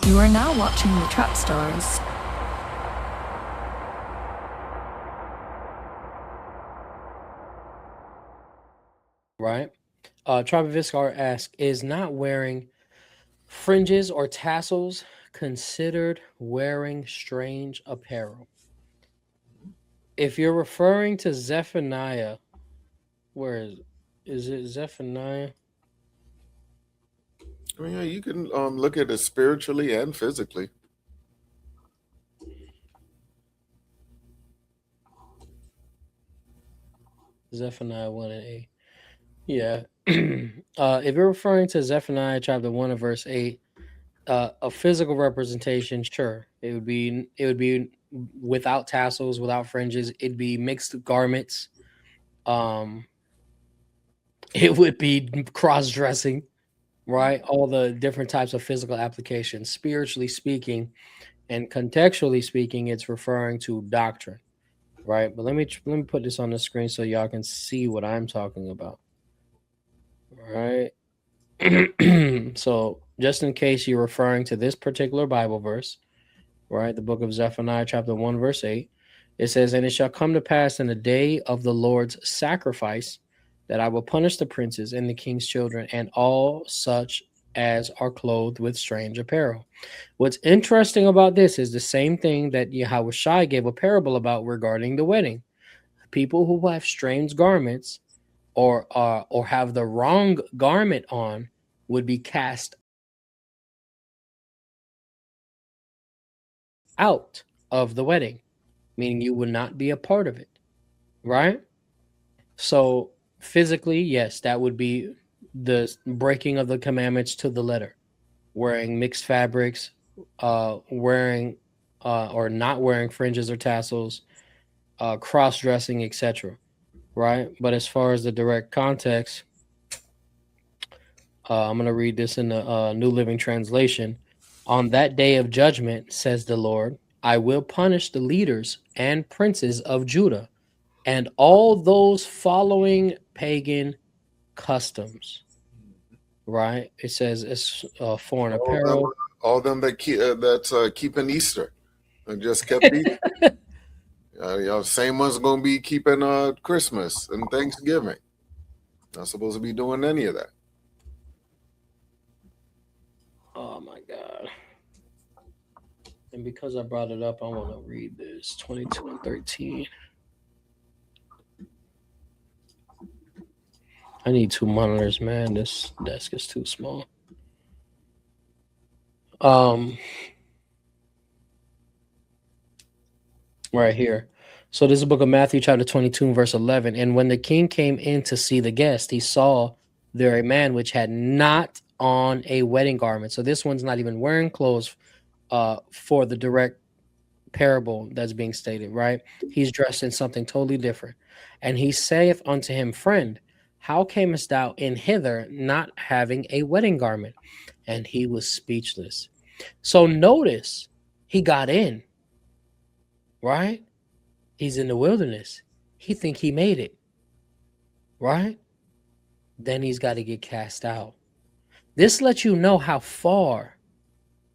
You are now watching the Trap Stars. Right? Tribe of Iskar asks, is not wearing fringes or tassels considered wearing strange apparel? If you're referring to Zephaniah, where is it Zephaniah? I mean, yeah, you can look at it spiritually and physically. Zephaniah 1 and 8. Yeah. If you're referring to Zephaniah chapter 1 and verse 8, a physical representation, sure. It would be without tassels, without fringes. It'd be mixed garments. It would be cross-dressing, right? All the different types of physical applications. Spiritually speaking and contextually speaking, it's referring to doctrine, right? But let me put this on the screen so y'all can see what I'm talking about. All right. So just in case you're referring to this particular Bible verse, right? The book of Zephaniah, chapter 1, verse 8, it says, and it shall come to pass in the day of the Lord's sacrifice that I will punish the princes and the king's children and all such as are clothed with strange apparel. What's interesting about this is the same thing that Yahushua gave a parable about regarding the wedding. People who have strange garments or have the wrong garment on would be cast out of the wedding, meaning you would not be a part of it, right? So physically, yes, that would be the breaking of the commandments to the letter. Wearing mixed fabrics, wearing or not wearing fringes or tassels, cross-dressing, etc. Right? But as far as the direct context, I'm going to read this in the New Living Translation. On that day of judgment, says the Lord, I will punish the leaders and princes of Judah and all those following pagan customs. Right? It says it's foreign apparel. All them that keeping Easter and just kept Easter. Same one's gonna be keeping Christmas and Thanksgiving. Not supposed to be doing any of that. Oh my God. And because I brought it up, I want to read this 22 and 13. I need two monitors, man. This desk is too small. Right here. So this is the book of Matthew, chapter 22, verse 11. And when the king came in to see the guest, he saw there a man which had not on a wedding garment. So this one's not even wearing clothes for the direct parable that's being stated, right? He's dressed in something totally different. And he saith unto him, friend, how camest thou in hither not having a wedding garment? And he was speechless. So notice he got in, right? He's in the wilderness. He think he made it, right? Then he's got to get cast out. This lets you know how far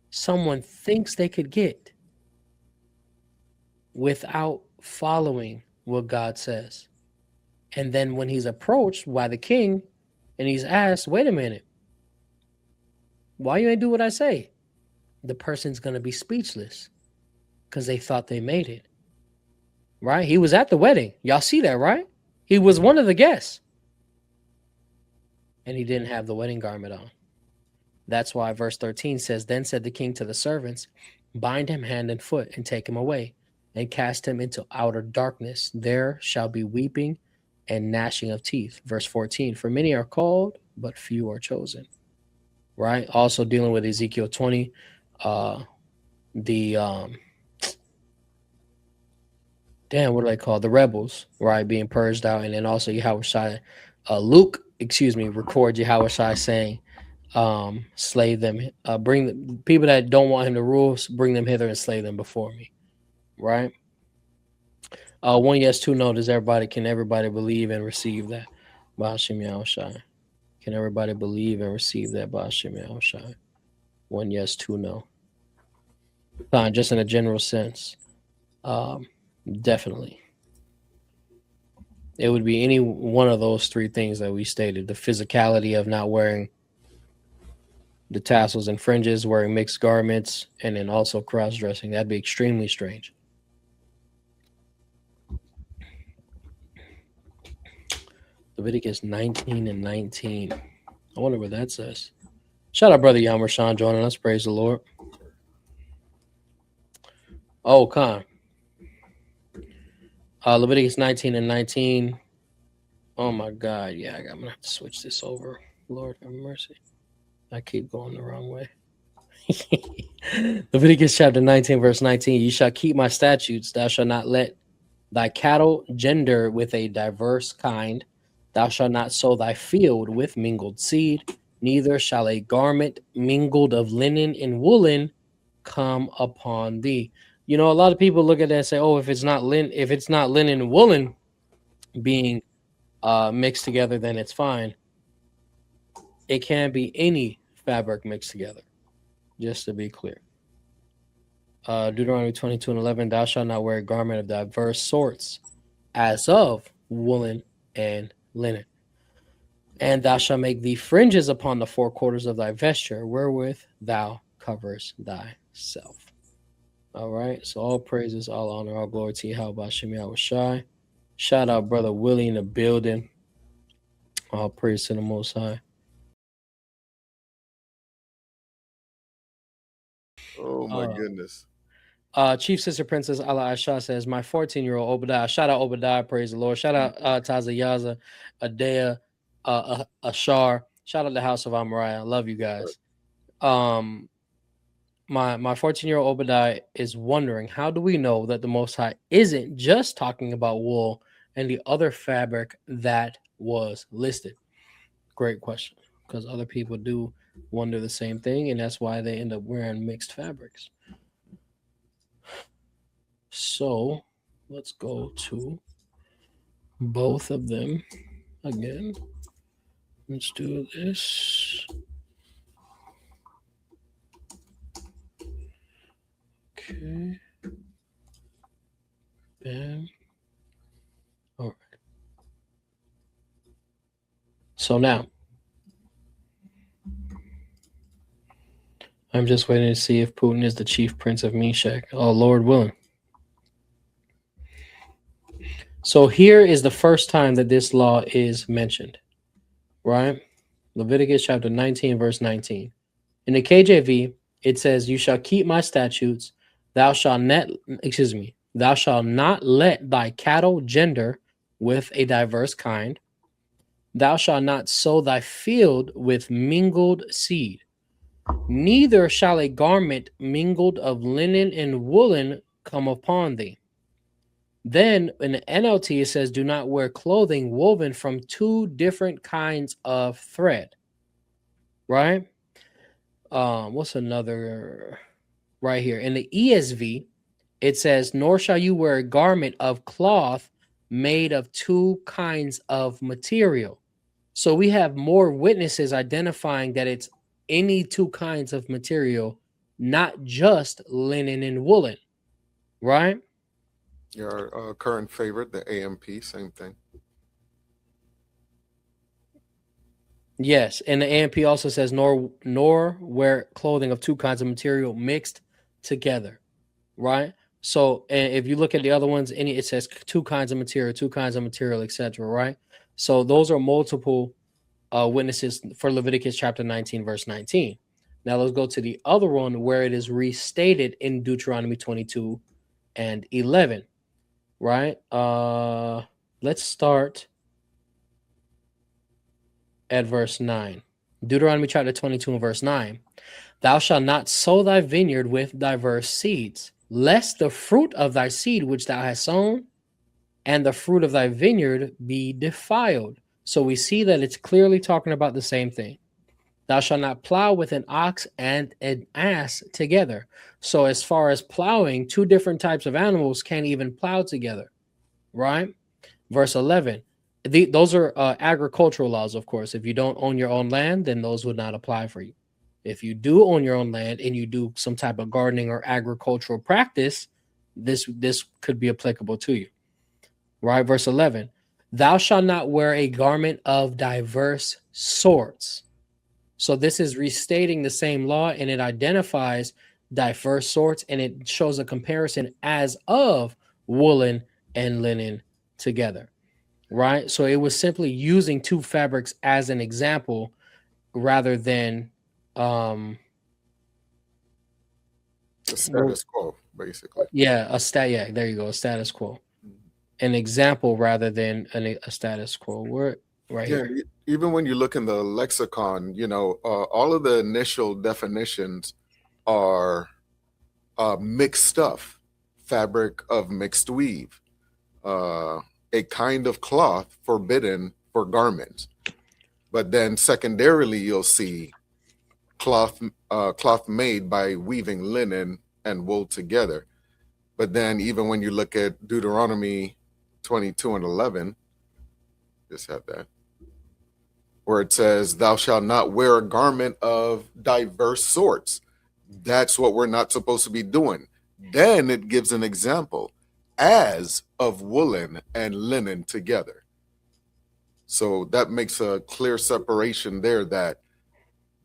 someone thinks they could get without following what God says. And then when he's approached by the king and he's asked, wait a minute, why you ain't do what I say? The person's going to be speechless because they thought they made it, right? He was at the wedding. Y'all see that, right? He was one of the guests. And he didn't have the wedding garment on. That's why verse 13 says, then said the king to the servants, bind him hand and foot and take him away and cast him into outer darkness. There shall be weeping and gnashing of teeth. Verse 14, for many are called, but few are chosen. Right? Also dealing with Ezekiel 20, what do they call the rebels, right? Being purged out. And then also Yahushua, Luke, records Yahushua saying, slay them, bring the people that don't want him to rule, bring them hither and slay them before me. Right? One yes, two no. Can everybody believe and receive that? Ba'ashim Yahushua. Can everybody believe and receive that? Ba'ashim Yahushua. One yes, two no. Just in a general sense. Definitely. It would be any one of those three things that we stated. The physicality of not wearing the tassels and fringes, wearing mixed garments, and then also cross-dressing. That'd be extremely strange. Leviticus 19 and 19. I wonder what that says. Shout out Brother Yamershawn joining us. Praise the Lord. Oh, Khan. Leviticus 19 and 19. Oh, my God. Yeah, I'm going to have to switch this over. Lord have mercy. I keep going the wrong way. Leviticus chapter 19, verse 19. You shall keep my statutes. Thou shalt not let thy cattle gender with a diverse kind. Thou shalt not sow thy field with mingled seed. Neither shall a garment mingled of linen and woolen come upon thee. You know, a lot of people look at that and say, "Oh, if it's not linen and woolen being mixed together, then it's fine." It can be any fabric mixed together. Just to be clear. Deuteronomy 22 and 11, thou shalt not wear a garment of diverse sorts, as of woolen and linen. And thou shalt make thee fringes upon the four quarters of thy vesture, wherewith thou coverest thyself. All right, so all praises, all honor, all glory to Yahweh Shem Yahushai. Shout out Brother Willie in the building. All praise to the Most High. Oh my goodness. Chief Sister Princess Allah Aisha says, my 14-year-old Obadiah. Shout out Obadiah, praise the Lord. Shout out Taza Yaza, Adea, Ashar. Shout out the House of Amariah. Love you guys. My 14-year-old Obadiah is wondering, how do we know that the Most High isn't just talking about wool and the other fabric that was listed? Great question, because other people do wonder the same thing, and that's why they end up wearing mixed fabrics. So let's go to both of them again. Let's do this. Okay. Bam. All right. So now I'm just waiting to see if Putin is the chief prince of Meshach. Oh, Lord willing. So here is the first time that this law is mentioned, right? Leviticus chapter 19, verse 19. In the KJV, it says, you shall keep my statutes. Thou shalt not let thy cattle gender with a diverse kind. Thou shalt not sow thy field with mingled seed. Neither shall a garment mingled of linen and woolen come upon thee. Then in the NLT, it says, do not wear clothing woven from two different kinds of thread. Right? What's another right here? In the ESV, it says, nor shall you wear a garment of cloth made of two kinds of material. So we have more witnesses identifying that it's any two kinds of material, not just linen and woolen, right? Your current favorite, the AMP, same thing. Yes, and the AMP also says nor wear clothing of two kinds of material mixed together, right? So if you look at the other ones, it says two kinds of material, etc., right? So those are multiple witnesses for Leviticus chapter 19, verse 19. Now let's go to the other one where it is restated in Deuteronomy 22 and 11, right? Let's start at verse 9. Deuteronomy chapter 22 and verse 9. Thou shalt not sow thy vineyard with diverse seeds, lest the fruit of thy seed which thou hast sown and the fruit of thy vineyard be defiled. So we see that it's clearly talking about the same thing. Thou shalt not plow with an ox and an ass together. So as far as plowing, two different types of animals can't even plow together, right? Verse 11. Those are agricultural laws, of course. If you don't own your own land, then those would not apply for you, If you do own your own land and you do some type of gardening or agricultural practice, this could be applicable to you. Right? Verse 11, thou shalt not wear a garment of diverse sorts. So this is restating the same law, and it identifies diverse sorts, and it shows a comparison as of woolen and linen together, right? So it was simply using two fabrics as an example rather than The status quo, basically. yeah, yeah, there you go, a status quo. An example rather than a status quo. We're right here. Even when you look in the lexicon, you know, all of the initial definitions are mixed stuff, fabric of mixed weave, a kind of cloth forbidden for garments. But then secondarily, you'll see cloth made by weaving linen and wool together. But then even when you look at Deuteronomy 22 and 11, just have that, where it says, thou shalt not wear a garment of diverse sorts. That's what we're not supposed to be doing. Then it gives an example, as of woolen and linen together. So that makes a clear separation there that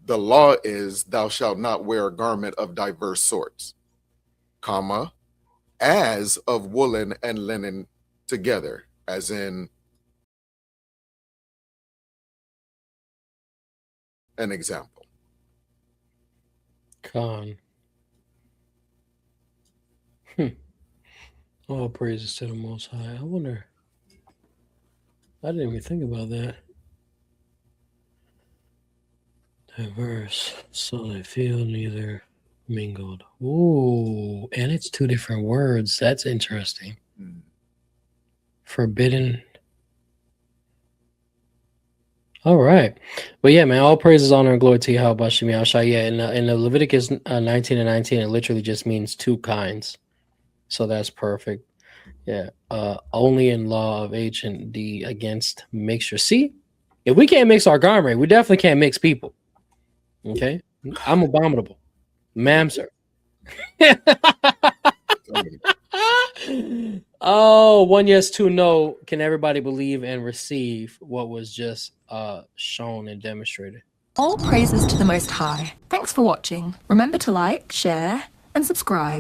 the law is thou shalt not wear a garment of diverse sorts, comma, as of woolen and linen together, as in an example. Con. All praises to the Most High. I wonder. I didn't even think about that. Diverse, so they feel neither mingled. Ooh, and it's two different words. That's interesting. Forbidden. All right. But yeah, man, all praises, honor, and glory to Yahweh Bashim Yahushua. Yeah, in the Leviticus 19 and 19, it literally just means two kinds. So that's perfect. Yeah. Only in law of H and D against mixture. See, if we can't mix our garment, we definitely can't mix people. Okay. I'm abominable. Ma'am, sir. Oh, 1 yes, 2 no. Can everybody believe and receive what was just shown and demonstrated? All praises to the Most High. Thanks for watching. Remember to like, share, and subscribe.